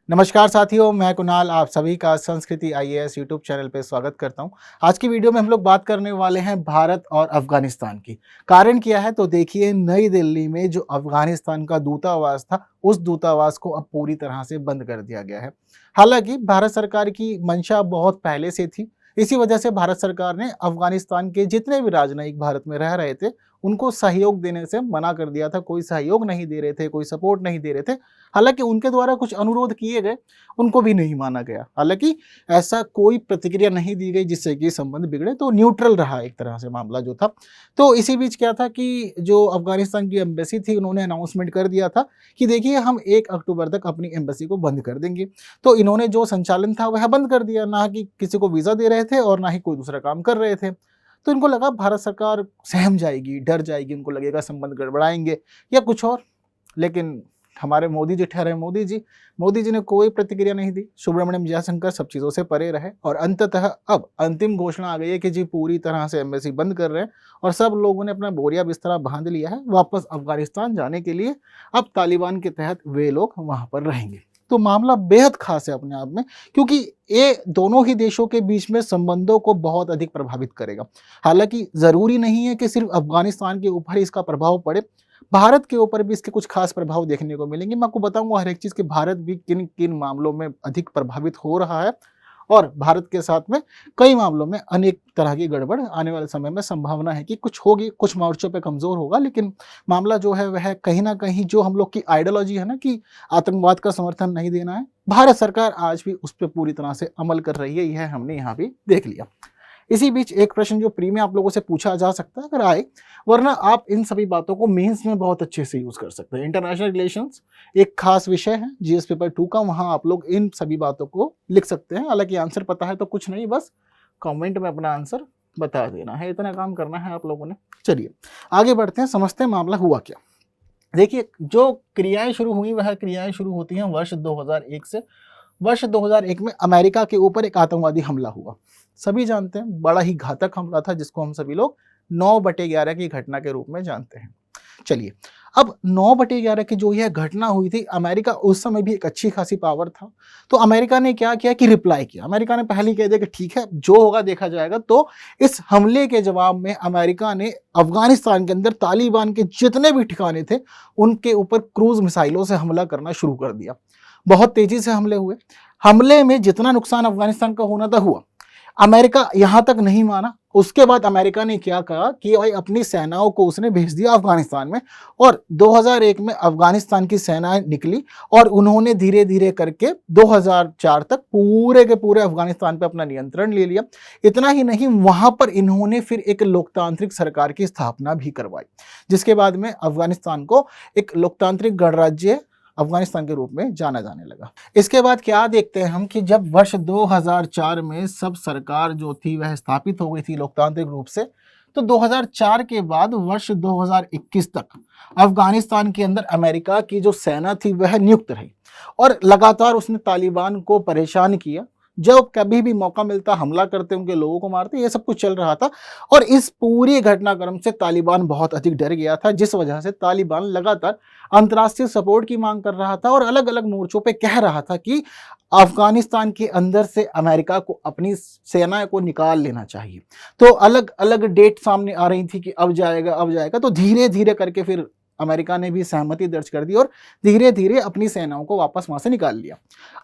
नमस्कार साथियों, मैं कुणाल आप सभी का संस्कृति आईएएस यूट्यूब चैनल पे स्वागत करता हूं। आज की वीडियो में हम लोग बात करने वाले हैं भारत और अफगानिस्तान की। कारण क्या है तो देखिए, नई दिल्ली में जो अफगानिस्तान का दूतावास था, उस दूतावास को अब पूरी तरह से बंद कर दिया गया है। हालांकि भारत सरकार की मंशा बहुत पहले से थी। इसी वजह से भारत सरकार ने अफगानिस्तान के जितने भी राजनयिक भारत में रह रहे थे उनको सहयोग देने से मना कर दिया था। कोई सहयोग नहीं दे रहे थे, कोई सपोर्ट नहीं दे रहे थे। हालांकि उनके द्वारा कुछ अनुरोध किए गए, उनको भी नहीं माना गया। हालांकि ऐसा कोई प्रतिक्रिया नहीं दी गई जिससे कि संबंध बिगड़े, तो न्यूट्रल रहा एक तरह से मामला जो था। तो इसी बीच क्या था कि जो अफगानिस्तान की एम्बेसी थी, उन्होंने अनाउंसमेंट कर दिया था कि देखिए, हम 1 अक्टूबर तक अपनी एम्बेसी को बंद कर देंगे। तो इन्होंने जो संचालन था वह बंद कर दिया, ना कि किसी को वीज़ा दे रहे थे और ना ही कोई दूसरा काम कर रहे थे। तो इनको लगा भारत सरकार सहम जाएगी, डर जाएगी, उनको लगेगा संबंध गड़बड़ाएंगे या कुछ और। लेकिन हमारे मोदी जी ठहरे मोदी जी ने कोई प्रतिक्रिया नहीं दी। सुब्रमण्यम जयशंकर सब चीज़ों से परे रहे और अंततः अब अंतिम घोषणा आ गई है कि जी पूरी तरह से एम्बेसी बंद कर रहे हैं और सब लोगों ने अपना बोरिया बिस्तरा बांध लिया है वापस अफगानिस्तान जाने के लिए। अब तालिबान के तहत वे लोग वहाँ पर रहेंगे। तो मामला बेहद खास है अपने आप में, क्योंकि ये दोनों ही देशों के बीच में संबंधों को बहुत अधिक प्रभावित करेगा। हालांकि ज़रूरी नहीं है कि सिर्फ अफगानिस्तान के ऊपर ही इसका प्रभाव पड़े, भारत के ऊपर भी इसके कुछ खास प्रभाव देखने को मिलेंगे। मैं आपको बताऊंगा हर एक चीज़ कि भारत भी किन किन मामलों में अधिक प्रभावित हो रहा है और भारत के साथ में कई मामलों में अनेक तरह की गड़बड़ आने वाले समय में संभावना है कि कुछ होगी, कुछ मोर्चों पे कमज़ोर होगा। लेकिन मामला जो है वह कहीं ना कहीं जो हम लोग की आइडियोलॉजी है ना कि आतंकवाद का समर्थन नहीं देना है, भारत सरकार आज भी उस पर पूरी तरह से अमल कर रही है। यह हमने यहाँ भी देख लिया। इसी बीच एक प्रश्न जो प्री में आप लोगों से पूछा जा सकता है अगर आए, वरना आप इन सभी बातों को मेंस में बहुत अच्छे से यूज कर सकते हैं। इंटरनेशनल रिलेशंस एक खास विषय है जीएस पेपर 2 का, वहां आप लोग इन सभी बातों को लिख सकते हैं। हालांकि आंसर पता है तो कुछ नहीं, बस कमेंट में अपना आंसर बता देना है, इतना काम करना है आप लोगों ने। चलिए आगे बढ़ते हैं, समझते हैं मामला हुआ क्या। देखिए, जो क्रियाएं शुरू हुई वह क्रियाएं शुरू होती हैं वर्ष 2001 से। वर्ष 2001 में अमेरिका के ऊपर एक आतंकवादी हमला हुआ। सभी जानते हैं, बड़ा ही घातक हमला था जिसको हम सभी लोग 9/11 की घटना के रूप में जानते हैं। चलिए, अब 9/11 की जो यह घटना हुई थी, अमेरिका उस समय भी एक अच्छी खासी पावर था। तो अमेरिका ने क्या किया कि रिप्लाई किया। अमेरिका ने पहले ही कह दिया कि ठीक है, जो होगा देखा जाएगा। तो इस हमले के जवाब में अमेरिका ने अफगानिस्तान के अंदर तालिबान के जितने भी ठिकाने थे उनके ऊपर क्रूज मिसाइलों से हमला करना शुरू कर दिया। बहुत तेजी से हमले हुए। हमले में जितना नुकसान अफगानिस्तान का होना था हुआ। अमेरिका यहां तक नहीं माना। उसके बाद अमेरिका ने क्या कहा कि भाई अपनी सेनाओं को उसने भेज दिया अफगानिस्तान में, और 2001 में अफगानिस्तान की सेनाएं निकली और उन्होंने धीरे धीरे करके 2004 तक पूरे के पूरे अफगानिस्तान पर अपना नियंत्रण ले लिया। इतना ही नहीं, वहां पर इन्होंने फिर एक लोकतांत्रिक सरकार की स्थापना भी करवाई, जिसके बाद में अफगानिस्तान को एक लोकतांत्रिक गणराज्य अफगानिस्तान के रूप में जाना जाने लगा। इसके बाद क्या देखते हैं हम कि जब वर्ष 2004 में सब सरकार जो थी वह स्थापित हो गई थी लोकतांत्रिक रूप से, तो 2004 के बाद वर्ष 2021 तक अफगानिस्तान के अंदर अमेरिका की जो सेना थी वह नियुक्त रही और लगातार उसने तालिबान को परेशान किया। जब कभी भी मौका मिलता हमला करते, उनके लोगों को मारते, ये सब कुछ चल रहा था। और इस पूरी घटनाक्रम से तालिबान बहुत अधिक डर गया था, जिस वजह से तालिबान लगातार अंतर्राष्ट्रीय सपोर्ट की मांग कर रहा था और अलग अलग मोर्चों पे कह रहा था कि अफगानिस्तान के अंदर से अमेरिका को अपनी सेना को निकाल लेना चाहिए। तो अलग अलग डेट सामने आ रही थी कि अब जाएगा अब जाएगा। तो धीरे धीरे करके फिर अमेरिका ने भी सहमति दर्ज कर दी और धीरे धीरे अपनी सेनाओं को वापस वहां से निकाल लिया।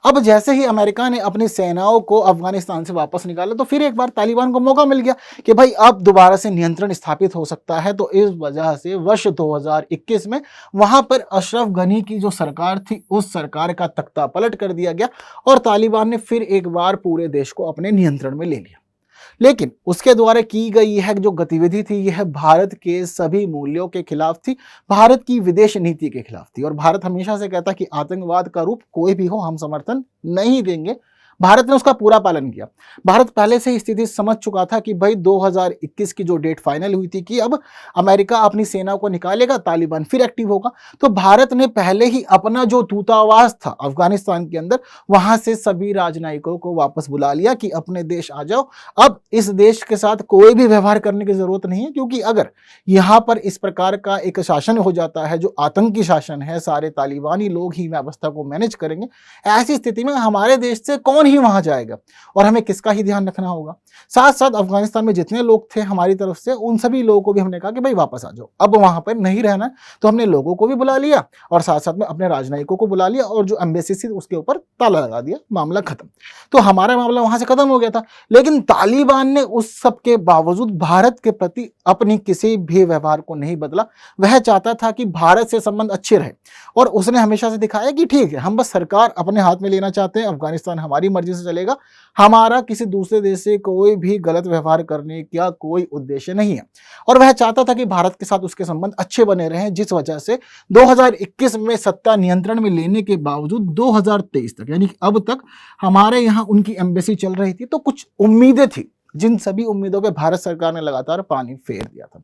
अब जैसे ही अमेरिका ने अपनी सेनाओं को अफगानिस्तान से वापस निकाला, तो फिर एक बार तालिबान को मौका मिल गया कि भाई अब दोबारा से नियंत्रण स्थापित हो सकता है। तो इस वजह से वर्ष 2021 में वहां पर अशरफ गनी की जो सरकार थी, उस सरकार का तख्ता पलट कर दिया गया और तालिबान ने फिर एक बार पूरे देश को अपने नियंत्रण में ले लिया। लेकिन उसके द्वारा की गई यह जो गतिविधि थी, यह भारत के सभी मूल्यों के खिलाफ थी, भारत की विदेश नीति के खिलाफ थी। और भारत हमेशा से कहता कि आतंकवाद का रूप कोई भी हो हम समर्थन नहीं देंगे। भारत ने उसका पूरा पालन किया। भारत पहले से ही स्थिति समझ चुका था कि भाई 2021 की जो डेट फाइनल हुई थी कि अब अमेरिका अपनी सेना को निकालेगा, तालिबान फिर एक्टिव होगा, तो भारत ने पहले ही अपना जो दूतावास था अफगानिस्तान के अंदर, वहां से सभी राजनयिकों को वापस बुला लिया कि अपने देश आ जाओ, अब इस देश के साथ कोई भी व्यवहार करने की जरूरत नहीं है, क्योंकि अगर यहां पर इस प्रकार का एक शासन हो जाता है जो आतंकी शासन है, सारे तालिबानी लोग ही व्यवस्था को मैनेज करेंगे, ऐसी स्थिति में हमारे देश से कौन ही वहां जाएगा और हमें किसका ही ध्यान रखना होगा। साथ साथ अफगानिस्तान में जितने लोग थे हमारी तरफ से, उन सभी लोगों को भी हमने कहा कि भाई वापस आ जाओ, अब वहां पर नहीं रहना। तो हमने लोगों को भी बुला लिया और साथ साथ में अपने राजनयिकों को बुला लिया और जो एम्बेसी थी उसके ऊपर ताला लगा दिया, मामला खत्म। तो हमारा मामला वहां से खत्म हो गया था। लेकिन तालिबान ने उस सब के बावजूद भारत के प्रति अपनी किसी भी व्यवहार को नहीं बदला। वह चाहता था कि भारत से संबंध अच्छे रहे और उसने हमेशा से दिखाया कि ठीक है, हम बस सरकार अपने हाथ में लेना चाहते हैं, अफगानिस्तान हमारी मर्जी से चलेगा, हमारा किसी दूसरे देश से कोई भी गलत व्यवहार करने का कोई उद्देश्य नहीं है। और वह चाहता था कि भारत के साथ उसके संबंध अच्छे बने रहें, जिस वजह से 2021 में सत्ता नियंत्रण में लेने के बावजूद 2023 तक, यानी अब तक हमारे यहाँ उनकी एम्बेसी चल रही थी, तो कुछ उम्मीदें थी, जिन सभी उम्मीदों पे भारत सरकार ने लगातार पानी फेर दिया था।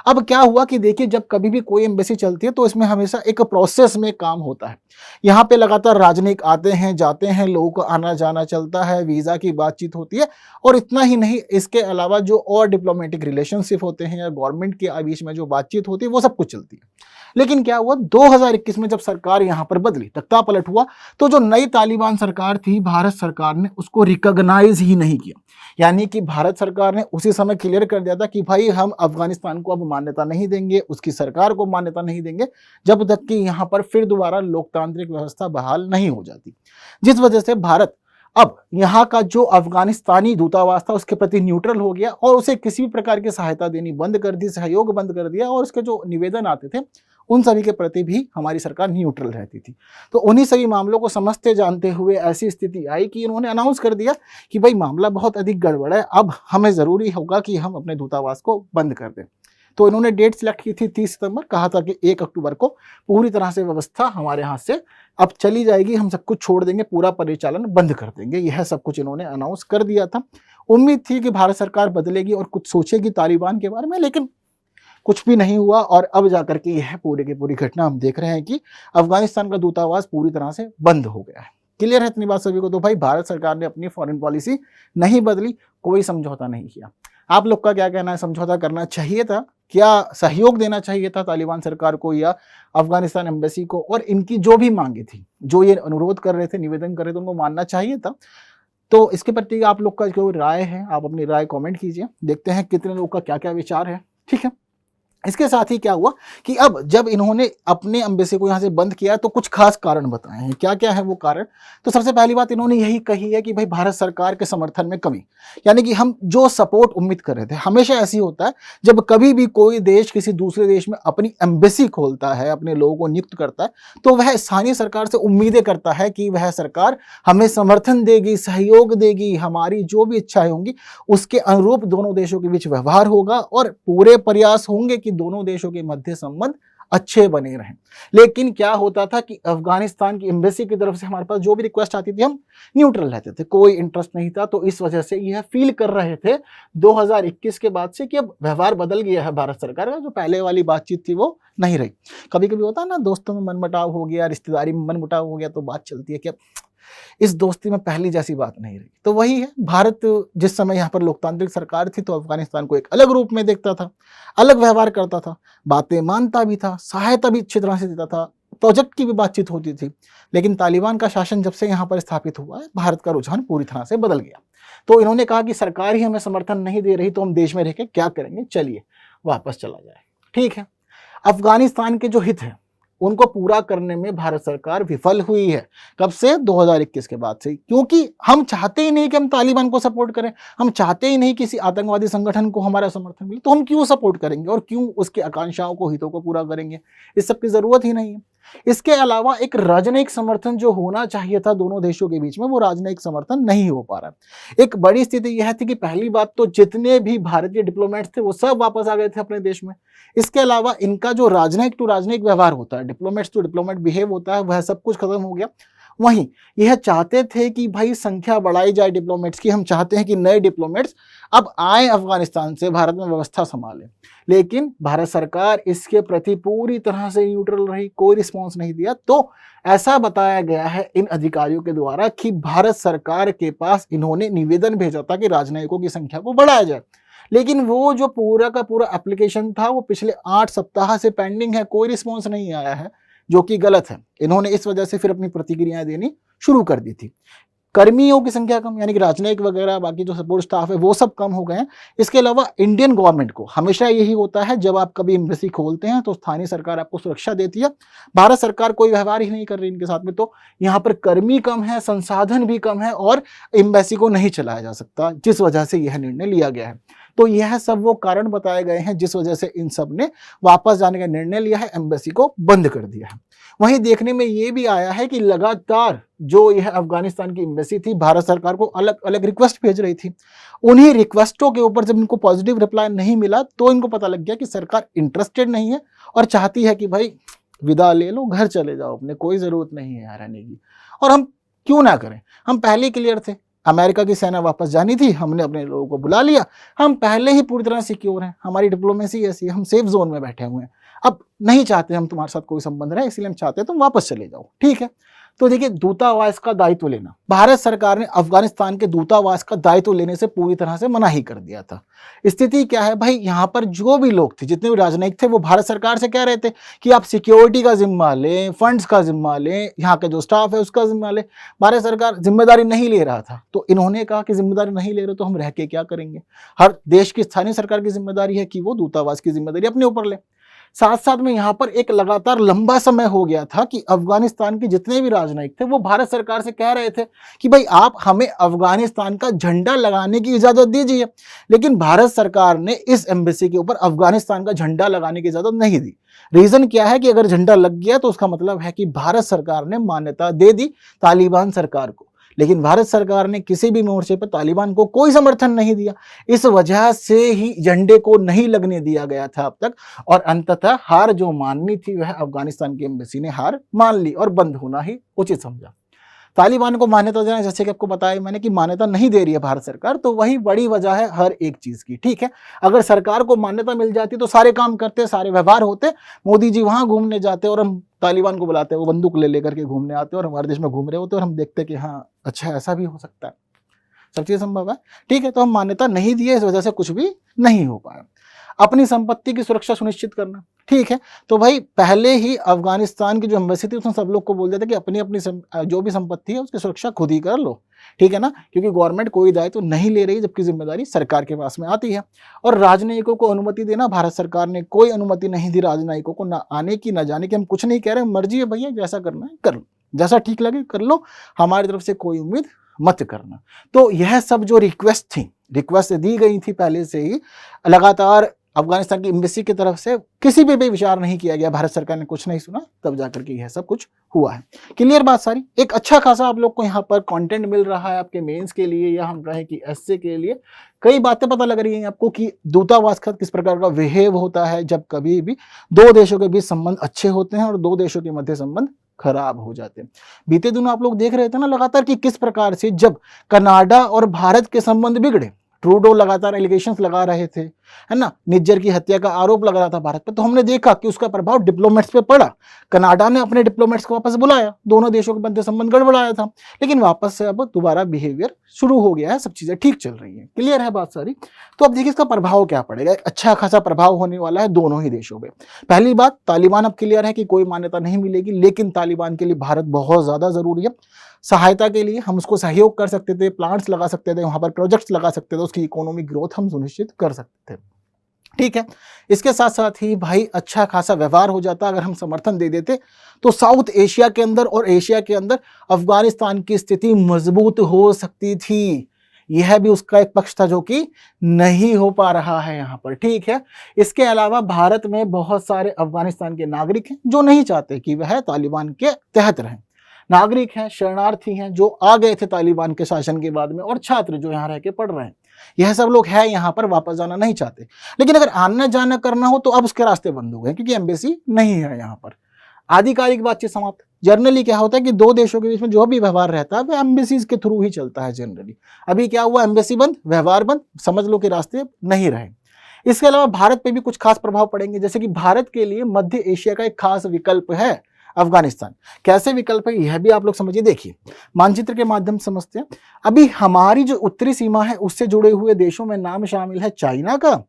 अब क्या हुआ कि देखिए, जब कभी भी कोई एम्बेसी चलती है तो इसमें हमेशा एक प्रोसेस में काम होता है। यहाँ पे लगातार राजनयिक आते हैं जाते हैं, लोगों का आना जाना चलता है, वीज़ा की बातचीत होती है, और इतना ही नहीं, इसके अलावा जो और डिप्लोमेटिक रिलेशनशिप होते हैं या गवर्नमेंट के बीच में जो बातचीत होती है वो सब कुछ चलती है। लेकिन क्या हुआ, 2021 में जब सरकार यहाँ पर बदली, तख्ता पलट हुआ, तो जो नई तालिबान सरकार थी, भारत सरकार ने उसको रिकॉग्नाइज ही नहीं किया। यानी कि भारत सरकार ने उसी समय क्लियर कर दिया था कि भाई हम अफगानिस्तान को अब मान्यता नहीं देंगे, उसकी सरकार को मान्यता नहीं देंगे, जब तक कि यहाँ पर फिर दोबारा लोकतांत्रिक व्यवस्था बहाल नहीं हो जाती। जिस वजह से भारत अब यहाँ का जो अफगानिस्तानी दूतावास था उसके प्रति न्यूट्रल हो गया और उसे किसी भी प्रकार की सहायता देनी बंद कर दी, सहयोग बंद कर दिया, और उसके जो निवेदन आते थे उन सभी के प्रति भी हमारी सरकार न्यूट्रल रहती थी। तो उन्हीं सभी मामलों को समझते जानते हुए ऐसी स्थिति आई कि इन्होंने अनाउंस कर दिया कि भाई मामला बहुत अधिक गड़बड़ है, अब हमें ज़रूरी होगा कि हम अपने दूतावास को बंद कर दें। तो इन्होंने डेट सिलेक्ट की थी 30 सितंबर, कहा था कि 1 अक्टूबर को पूरी तरह से व्यवस्था हमारे हाथ से अब चली जाएगी, हम सब कुछ छोड़ देंगे, पूरा परिचालन बंद कर देंगे, यह सब कुछ इन्होंने अनाउंस कर दिया था। उम्मीद थी कि भारत सरकार बदलेगी और कुछ सोचेगी तालिबान के बारे में, लेकिन कुछ भी नहीं हुआ। और अब जाकर के यह पूरी की पूरी घटना हम देख रहे हैं कि अफगानिस्तान का दूतावास पूरी तरह से बंद हो गया है। क्लियर है इतनी बात सभी को? तो भाई भारत सरकार ने अपनी फॉरेन पॉलिसी नहीं बदली, कोई समझौता नहीं किया। आप लोग का क्या कहना है, समझौता करना चाहिए था, क्या सहयोग देना चाहिए था तालिबान सरकार को या अफगानिस्तान एम्बेसी को, और इनकी जो भी मांगे थी, जो ये अनुरोध कर रहे थे, निवेदन कर रहे थे, उनको मानना चाहिए था? तो इसके प्रति आप लोग का जो राय है, आप अपनी राय कमेंट कीजिए, देखते हैं कितने लोग का क्या क्या विचार है। ठीक है, इसके साथ ही क्या हुआ कि अब जब इन्होंने अपने एम्बेसी को यहाँ से बंद किया तो कुछ खास कारण बताए हैं। क्या क्या है वो कारण? तो सबसे पहली बात इन्होंने यही कही है कि भाई भारत सरकार के समर्थन में कमी, यानी कि हम जो सपोर्ट उम्मीद कर रहे थे, हमेशा ऐसी होता है जब कभी भी कोई देश किसी दूसरे देश में अपनी एम्बेसी खोलता है, अपने लोगों को नियुक्त करता है, तो वह स्थानीय सरकार से उम्मीदें करता है कि वह सरकार हमें समर्थन देगी, सहयोग देगी, हमारी जो भी इच्छाएं होंगी उसके अनुरूप दोनों देशों के बीच व्यवहार होगा और पूरे प्रयास होंगे कि दोनों देशों के मध्य संबंध अच्छे बने रहें। लेकिन क्या होता था कि अफगानिस्तान की एम्बेसी की तरफ से हमारे पास जो भी रिक्वेस्ट आती थी हम न्यूट्रल रहते थे, कोई इंटरेस्ट नहीं था। तो इस वजह से यह फील कर रहे थे 2021 के बाद से कि अब व्यवहार बदल गया है भारत सरकार का, जो पहले वाली बातचीत थी वो नहीं रही। कभी कभी होता है ना, दोस्तों में मनमुटाव हो गया, रिश्तेदारी में मनमुटाव हो गया, तो बात चलती है कि अब इस दोस्ती में पहली जैसी बात नहीं रही। तो वही है, भारत जिस समय यहाँ पर लोकतांत्रिक सरकार थी तो अफगानिस्तान को एक अलग रूप में देखता था, अलग व्यवहार करता था, बातें मानता भी था, सहायता भी अच्छी तरह से देता था, प्रोजेक्ट की भी बातचीत होती थी। लेकिन तालिबान का शासन जब से यहाँ पर स्थापित हुआ है, भारत का रुझान पूरी तरह से बदल गया। तो इन्होंने कहा कि सरकार ही हमें समर्थन नहीं दे रही तो हम देश में रह के क्या करेंगे, चलिए वापस चला जाए। ठीक है, अफगानिस्तान के जो हित है उनको पूरा करने में भारत सरकार विफल हुई है। कब से? 2021 के बाद से। क्योंकि हम चाहते ही नहीं कि हम तालिबान को सपोर्ट करें, हम चाहते ही नहीं किसी आतंकवादी संगठन को हमारा समर्थन मिले, तो हम क्यों सपोर्ट करेंगे और क्यों उसके आकांक्षाओं को, हितों को पूरा करेंगे? इस सब की जरूरत ही नहीं है। इसके अलावा एक राजनयिक समर्थन जो होना चाहिए था दोनों देशों के बीच में, वो राजनयिक समर्थन नहीं हो पा रहा। एक बड़ी स्थिति यह थी कि पहली बात तो जितने भी भारतीय डिप्लोमेट्स थे वो सब वापस आ गए थे अपने देश में। इसके अलावा इनका जो राजनयिक टू राजनयिक व्यवहार होता है, डिप्लोमेट्स टू डिप्लोमेट बिहेव होता है, वह सब कुछ खत्म हो गया। वहीं यह चाहते थे कि भाई संख्या बढ़ाई जाए डिप्लोमेट्स की, हम चाहते हैं कि नए डिप्लोमेट्स अब आए अफगानिस्तान से, भारत में व्यवस्था संभालें। लेकिन भारत सरकार इसके प्रति पूरी तरह से न्यूट्रल रही, कोई रिस्पॉन्स नहीं दिया। तो ऐसा बताया गया है इन अधिकारियों के द्वारा कि भारत सरकार के पास इन्होंने निवेदन भेजा था कि राजनयिकों की संख्या को बढ़ाया जाए, लेकिन वो जो पूरा का पूरा एप्लीकेशन था वो पिछले 8 सप्ताह से पेंडिंग है, कोई रिस्पॉन्स नहीं आया है, जो कि गलत है। इन्होंने इस वजह से फिर अपनी प्रतिक्रियाएं देनी शुरू कर दी थी। कर्मियों की संख्या कम, यानी कि राजनयिक वगैरह बाकी जो सपोर्ट स्टाफ है वो सब कम हो गए हैं। इसके अलावा इंडियन गवर्नमेंट को हमेशा यही होता है, जब आप कभी एम्बेसी खोलते हैं तो स्थानीय सरकार आपको सुरक्षा देती है, भारत सरकार कोई व्यवहार ही नहीं कर रही इनके साथ में। तो यहाँ पर कर्मी कम है, संसाधन भी कम है और एम्बेसी को नहीं चलाया जा सकता, जिस वजह से यह निर्णय लिया गया है। तो यह सब वो कारण बताए गए हैं जिस वजह से इन सब ने वापस जाने का निर्णय लिया है, एम्बेसी को बंद कर दिया है। वहीं देखने में ये भी आया है कि लगातार जो यह अफगानिस्तान की एम्बेसी थी भारत सरकार को अलग अलग रिक्वेस्ट भेज रही थी। उन्हीं रिक्वेस्टों के ऊपर जब इनको पॉजिटिव रिप्लाई नहीं मिला तो इनको पता लग गया कि सरकार इंटरेस्टेड नहीं है और चाहती है कि भाई विदा ले लो, घर चले जाओ अपने, कोई ज़रूरत नहीं है यहाँ रहने की। और हम क्यों ना करें, हम पहले क्लियर थे, अमेरिका की सेना वापस जानी थी, हमने अपने लोगों को बुला लिया, हम पहले ही पूरी तरह सिक्योर हैं, हमारी डिप्लोमेसी ऐसी है, हम सेफ जोन में बैठे हुए हैं, अब नहीं चाहते हम तुम्हारे साथ कोई संबंध रहे, इसलिए हम चाहते हैं तुम वापस चले जाओ, ठीक है। तो देखिए, दूतावास का दायित्व लेना, भारत सरकार ने अफगानिस्तान के दूतावास का दायित्व लेने से पूरी तरह से मना ही कर दिया था। स्थिति क्या है भाई, यहाँ पर जो भी लोग थे, जितने भी राजनयिक थे, वो भारत सरकार से कह रहे थे कि आप सिक्योरिटी का जिम्मा लें, फंड्स का जिम्मा लें, यहाँ का जो स्टाफ है उसका जिम्मा लें। भारत सरकार जिम्मेदारी नहीं ले रहा था, तो इन्होंने कहा कि जिम्मेदारी नहीं ले रहे तो हम रह के क्या करेंगे। हर देश की स्थानीय सरकार की जिम्मेदारी है कि वो दूतावास की जिम्मेदारी अपने ऊपर ले। साथ साथ में यहाँ पर एक लगातार लंबा समय हो गया था कि अफगानिस्तान के जितने भी राजनयिक थे वो भारत सरकार से कह रहे थे कि भाई आप हमें अफगानिस्तान का झंडा लगाने की इजाजत दीजिए, लेकिन भारत सरकार ने इस एम्बेसी के ऊपर अफगानिस्तान का झंडा लगाने की इजाजत नहीं दी। रीजन क्या है कि अगर झंडा लग गया तो उसका मतलब है कि भारत सरकार ने मान्यता दे दी तालिबान सरकार को, लेकिन भारत सरकार ने किसी भी मोर्चे पर तालिबान को कोई समर्थन नहीं दिया। इस वजह से ही झंडे को नहीं लगने दिया गया था अब तक, और अंततः हार जो माननी थी वह अफगानिस्तान की एम्बेसी ने हार मान ली और बंद होना ही उचित समझा। तालिबान को मान्यता देना, जैसे कि आपको बताया मैंने कि मान्यता नहीं दे रही है भारत सरकार, तो वही बड़ी वजह है हर एक चीज की, ठीक है। अगर सरकार को मान्यता मिल जाती तो सारे काम करते, सारे व्यवहार होते, मोदी जी वहां घूमने जाते और हम तालिबान को बुलाते, वो बंदूक ले लेकर के घूमने आते और हमारे देश में घूम रहे होते और हम देखते कि हाँ अच्छा ऐसा भी हो सकता है, सब चीज़ संभव है, ठीक है। तो हम मान्यता नहीं दिए, इस वजह से कुछ भी नहीं हो पाया। अपनी संपत्ति की सुरक्षा सुनिश्चित करना, ठीक है। तो भाई पहले ही अफगानिस्तान की जो एम्बेसी थी उसने सब लोग को बोल दिया था कि अपनी अपनी जो भी संपत्ति है उसकी सुरक्षा खुद ही कर लो, ठीक है ना, क्योंकि गवर्नमेंट कोई दायित्व तो नहीं ले रही, जबकि जिम्मेदारी सरकार के पास में आती है। और राजनयिकों को अनुमति देना, भारत सरकार ने कोई अनुमति नहीं दी राजनयिकों को, ना आने की ना जाने की। हम कुछ नहीं कह रहे, मर्जी है भैया, जैसा करना है कर लो, जैसा ठीक लगे कर लो, हमारी तरफ से कोई उम्मीद मत करना। तो यह सब जो रिक्वेस्ट दी गई थी पहले से ही, लगातार अफगानिस्तान की एम्बेसी की तरफ से किसी भी विचार नहीं किया गया, भारत सरकार ने कुछ नहीं सुना, तब जाकर के यह सब कुछ हुआ है। क्लियर बात सारी। एक अच्छा खासा आप लोग को यहाँ पर कंटेंट मिल रहा है आपके मेंस के लिए, या हम कहें कि एसए के लिए। कई बातें पता लग रही हैं आपको कि दूतावास का किस प्रकार का बिहेव होता है जब कभी भी दो देशों के बीच संबंध अच्छे होते हैं और दो देशों के मध्य संबंध खराब हो जाते हैं। बीते दिनों आप लोग देख रहे थे ना लगातार कि किस प्रकार से जब कनाडा और भारत के संबंध बिगड़े, ट्रूडो लगातार एलिगेशंस लगा रहे थे, है ना, निज्जर की हत्या का आरोप लग रहा था भारत पर, तो हमने देखा कि उसका प्रभाव डिप्लोमेट्स पे पड़ा। कनाडा ने अपने डिप्लोमेट्स को वापस बुलाया, दोनों देशों के मध्य संबंध गड़बड़ाया था, लेकिन वापस से अब दोबारा बिहेवियर शुरू हो गया है, सब चीजें ठीक चल रही हैं। क्लियर है बात सारी। तो अब देखिए इसका प्रभाव क्या पड़ेगा। एक अच्छा खासा प्रभाव होने वाला है दोनों ही देशों पे। पहली बात, तालिबान अब क्लियर है कि कोई मान्यता नहीं मिलेगी, लेकिन तालिबान के लिए भारत बहुत ज्यादा जरूरी है। सहायता के लिए हम उसको सहयोग कर सकते थे, प्लांट्स लगा सकते थे, वहां पर प्रोजेक्ट्स लगा सकते थे, उसकी इकोनॉमिक ग्रोथ हम सुनिश्चित कर सकते थे, ठीक है। इसके साथ साथ ही भाई अच्छा खासा व्यवहार हो जाता, अगर हम समर्थन दे देते तो साउथ एशिया के अंदर और एशिया के अंदर अफगानिस्तान की स्थिति मजबूत हो सकती थी। यह भी उसका एक पक्ष था जो कि नहीं हो पा रहा है यहाँ पर, ठीक है। इसके अलावा भारत में बहुत सारे अफगानिस्तान के नागरिक हैं जो नहीं चाहते कि वह तालिबान के तहत रहें। नागरिक हैं, शरणार्थी हैं जो आ गए थे तालिबान के शासन के बाद में, और छात्र जो यहाँ रह के पढ़ रहे हैं, यह सब लोग हैं यहाँ पर, वापस जाना नहीं चाहते। लेकिन अगर आना जाना करना हो तो अब उसके रास्ते बंद हो गए क्योंकि एम्बेसी नहीं है यहाँ पर। आधिकारिक बातचीत समाप्त। जनरली क्या होता है कि दो देशों के बीच में जो भी व्यवहार रहता है वह एम्बेसीज के थ्रू ही चलता है जनरली। अभी क्या हुआ, एम्बेसी बंद, व्यवहार बंद, समझ लो कि रास्ते नहीं रहे। इसके अलावा भारत पे भी कुछ खास प्रभाव पड़ेंगे, जैसे कि भारत के लिए मध्य एशिया का एक खास विकल्प है अफगानिस्तान। कैसे विकल्प है यह भी आप लोग समझिए। देखिए, मानचित्र के माध्यम से समझते हैं। अभी हमारी जो उत्तरी सीमा है उससे जुड़े हुए देशों में नाम शामिल है चाइना का,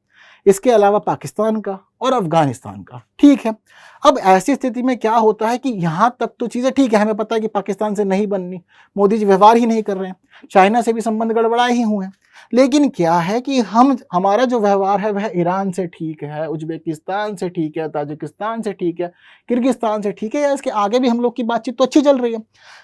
इसके अलावा पाकिस्तान का और अफगानिस्तान का। ठीक है, अब ऐसी स्थिति में क्या होता है कि यहां तक तो चीजें ठीक है, हमें पता है कि पाकिस्तान से नहीं बननी, मोदी जी व्यवहार ही नहीं कर रहे हैं, चाइना से भी संबंध गड़बड़ाए ही हुए हैं। लेकिन क्या है कि हमारा जो व्यवहार है वह ईरान से ठीक है, उज्बेकिस्तान से ठीक है, ताजिकिस्तान से ठीक है, किर्गिस्तान से ठीक है, या इसके आगे भी हम लोग की बातचीत तो अच्छी चल रही है।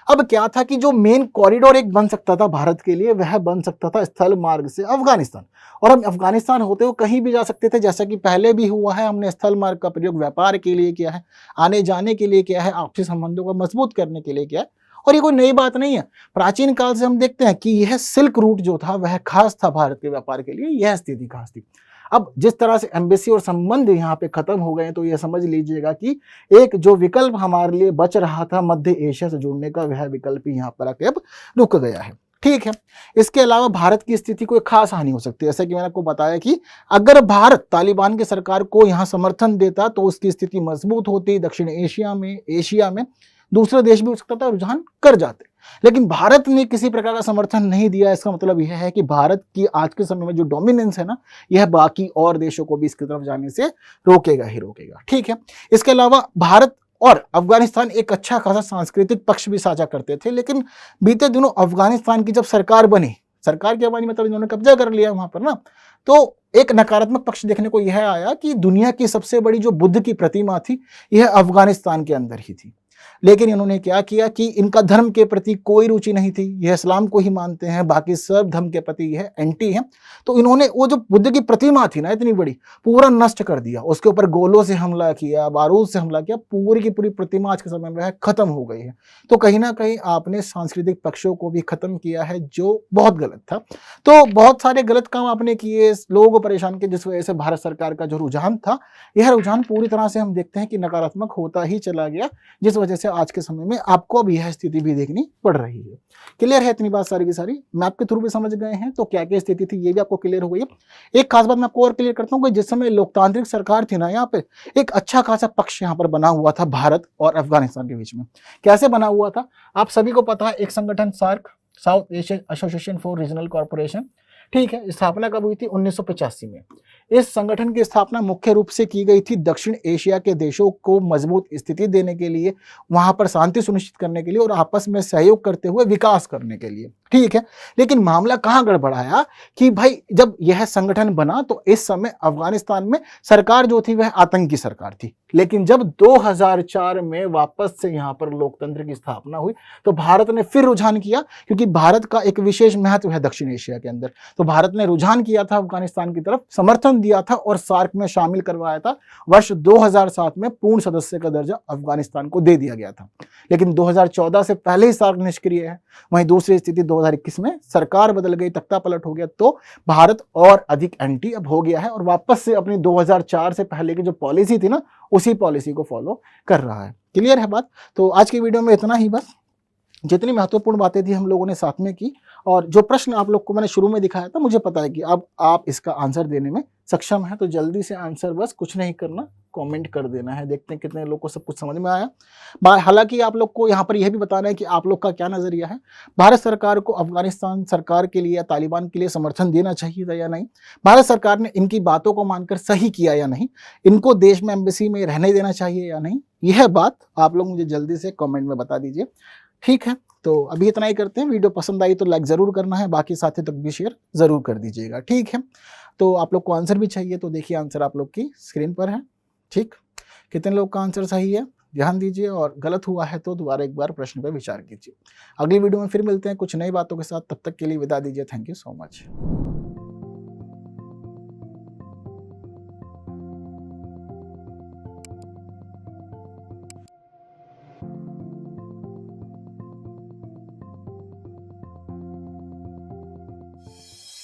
अब क्या था कि जो मेन कॉरिडोर एक बन सकता था भारत के लिए, वह बन सकता था स्थल मार्ग से अफगानिस्तान, और हम अफगानिस्तान होते हुए कहीं भी जा सकते थे, जैसा कि पहले भी हुआ है। हमने स्थल मार्ग का प्रयोग व्यापार के लिए किया है, आने जाने के लिए किया है, आपसी संबंधों को मजबूत करने के लिए किया है, और ये कोई नई बात नहीं है। प्राचीन काल से हम देखते हैं कि यह सिल्क रूट जो था वह खास था भारत के व्यापार के लिए, यह स्थिति खास थी। अब जिस तरह से एम्बेसी और संबंध यहाँ पे खत्म हो गए, तो यह समझ लीजिएगा कि एक जो विकल्प हमारे लिए बच रहा था मध्य एशिया से जुड़ने का, वह विकल्प ही यहाँ पर आके अब रुक गया है। ठीक है, इसके अलावा भारत की स्थिति कोई खास हानि हो सकती है। जैसे कि मैंने आपको बताया कि अगर भारत तालिबान की सरकार को यहाँ समर्थन देता तो उसकी स्थिति मजबूत होती, दक्षिण एशिया में दूसरे देश भी हो सकता था रुझान कर जाते। लेकिन भारत ने किसी प्रकार का समर्थन नहीं दिया। इसका मतलब यह है कि भारत की आज के समय में जो डोमिनेंस है ना, यह बाकी और देशों को भी इसकी तरफ जाने से रोकेगा ही रोकेगा। ठीक है, इसके अलावा भारत और अफगानिस्तान एक अच्छा खासा सांस्कृतिक पक्ष भी साझा करते थे, लेकिन बीते दिनों अफगानिस्तान की जब सरकार बनी, सरकार की हमारी मतलब इन्होंने कब्जा कर लिया वहां पर ना, तो एक नकारात्मक पक्ष देखने को यह आया कि दुनिया की सबसे बड़ी जो बुद्ध की प्रतिमा थी, यह अफगानिस्तान के अंदर ही थी। लेकिन इन्होंने क्या किया कि इनका धर्म के प्रति कोई रुचि नहीं थी, यह इस्लाम को ही मानते हैं, बाकी सब धर्म के प्रति यह एंटी है। तो इन्होंने वो जो बुद्ध की प्रतिमा थी ना इतनी बड़ी, पूरा नष्ट कर दिया, उसके ऊपर गोलों से हमला किया, बारूद से हमला किया, पूरी की पूरी प्रतिमा आज के समय में खत्म हो गई है। तो कहीं ना कहीं आपने सांस्कृतिक पक्षों को भी खत्म किया है, जो बहुत गलत था। तो बहुत सारे गलत काम आपने किए, लोगों को परेशान किए, जिस वजह से भारत सरकार का जो रुझान था, यह रुझान पूरी तरह से हम देखते हैं कि नकारात्मक होता ही चला गया, जिस वजह से आज के समय में आपको अब यह स्थिति भी देखनी पड़ रही है। क्लियर है इतनी बात सारी की सारी? मैप के थ्रू भी समझ गए हैं तो क्या क्या स्थिति थी ये भी आपको क्लियर हो गई है। एक खास बात मैं आपको और क्लियर करता हूँ कि जिस समय लोकतांत्रिक सरकार थी ना, यहाँ पे एक अच्छा खासा पक्ष यहाँ पर बना हुआ था भारत और अफगानिस्तान के बीच में। कैसे बना हुआ था आप सभी को पता है, एक संगठन SAARC, South Asia association for regional corporation, ठीक है, स्थापना कब हुई थी? 1985 में। इस संगठन की स्थापना मुख्य रूप से की गई थी दक्षिण एशिया के देशों को मजबूत स्थिति देने के लिए, वहां पर शांति सुनिश्चित करने के लिए और आपस में सहयोग करते हुए विकास करने के लिए। ठीक है, लेकिन मामला कहां गड़बड़ाया कि भाई जब यह संगठन बना तो इस समय अफगानिस्तान में सरकार जो थी वह आतंकी सरकार थी। लेकिन जब 2004 में वापस से यहां पर लोकतंत्र की स्थापना हुई तो भारत ने फिर रुझान किया, क्योंकि भारत का एक विशेष महत्व है दक्षिण एशिया के अंदर। तो भारत ने रुझान किया था अफगानिस्तान की तरफ, समर्थन दिया था और सार्क में शामिल करवाया था। वर्ष 2007 में पूर्ण सदस्य का दर्जा अफगानिस्तान को दे दिया गया था। लेकिन 2014 से पहले ही सार्क निष्क्रिय है। वहीं दूसरी स्थिति 2021 में सरकार बदल गई, तख्ता पलट हो गया, तो भारत और अधिक एंटी अब हो गया है और वापस से अपनी 2004 से पहले की जो पॉलिसी थी ना, उसी पॉलिसी को फॉलो कर रहा है। क्लियर है बात? तो आज की वीडियो में इतना ही बस। जितनी महत्वपूर्ण बातें थी हम लोगों ने साथ में की, और जो प्रश्न आप लोग को मैंने शुरू में दिखाया था, मुझे पता है कि अब आप इसका आंसर देने में सक्षम है। तो जल्दी से आंसर, बस कुछ नहीं करना, कमेंट कर देना है। देखते हैं कितने लोग को सब कुछ समझ में आया। हालांकि आप लोग को यहाँ पर यह भी बताना है कि आप लोग का क्या नजरिया है, भारत सरकार को अफगानिस्तान सरकार के लिए या तालिबान के लिए समर्थन देना चाहिए था या नहीं, भारत सरकार ने इनकी बातों को मानकर सही किया या नहीं, इनको देश में एम्बेसी में रहने देना चाहिए या नहीं, यह बात आप लोग मुझे जल्दी से कमेंट में बता दीजिए। ठीक है, तो अभी इतना ही करते हैं। वीडियो पसंद आई तो लाइक ज़रूर करना है, बाकी साथियों तक भी शेयर ज़रूर कर दीजिएगा। ठीक है, तो आप लोग को आंसर भी चाहिए तो देखिए आंसर आप लोग की स्क्रीन पर है। ठीक, कितने लोग का आंसर सही है ध्यान दीजिए, और गलत हुआ है तो दोबारा एक बार प्रश्न पर विचार कीजिए। अगली वीडियो में फिर मिलते हैं कुछ नई बातों के साथ, तब तक के लिए विदा दीजिए। Thank you so much.